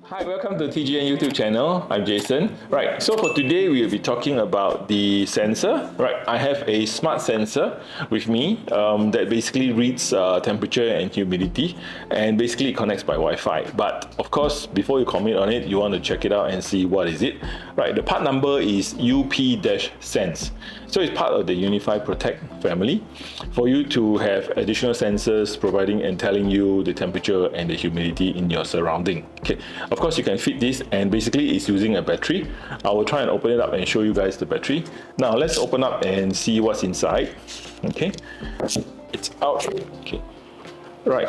Hi, welcome to TGN YouTube channel. I'm Jason. Right, so for today we will be talking about the sensor. Right, I have a smart sensor with me that basically reads temperature and humidity, and basically it connects by Wi-Fi. But of course, before you comment on it, you want to check it out and see what is it. Right, the part number is UP-Sense. So it's part of the Unifi Protect family for you to have additional sensors providing and telling you the temperature and the humidity in your surrounding. Okay, of course you can fit this, and basically it's using a battery. I will try and open it up and show you guys the battery. Now let's open up and see what's inside. Okay, it's out. Okay, right.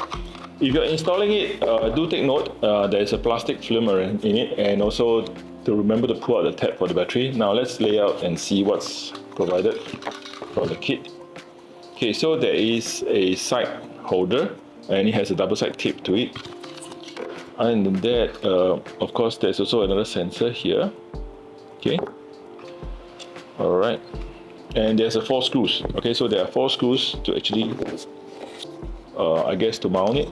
If you're installing it, do take note there's a plastic film in it, and also to remember to pull out the tab for the battery. Now let's lay out and see what's provided from the kit. Okay, so there is a side holder and it has a double side tape to it. Other than that, of course, there's also another sensor here. Okay, all right, and there's 4 screws. Okay, so there are 4 screws to actually, I guess, to mount it.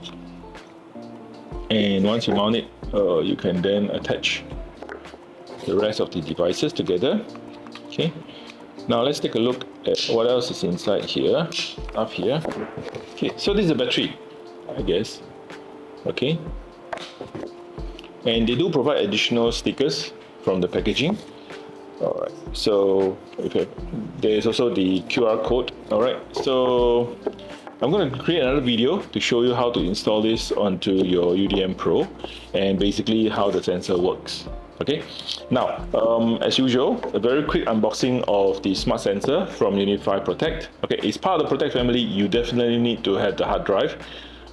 And once you mount it, you can then attach the rest of the devices together. Okay, now let's take a look at what else is inside here, up here. Okay, so this is a battery, I guess. Okay, and they do provide additional stickers from the packaging. Alright, so there's also the QR code. Alright, so I'm going to create another video to show you how to install this onto your UDM Pro and basically how the sensor works. Okay, now as usual, a very quick unboxing of the smart sensor from Unifi Protect. Okay, it's part of the Protect family. You definitely need to have the hard drive,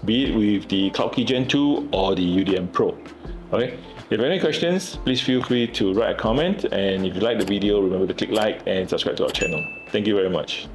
be it with the CloudKey Gen 2 or the UDM Pro. Okay, if you have any questions, please feel free to write a comment, and if you like the video, remember to click like and subscribe to our channel. Thank you very much.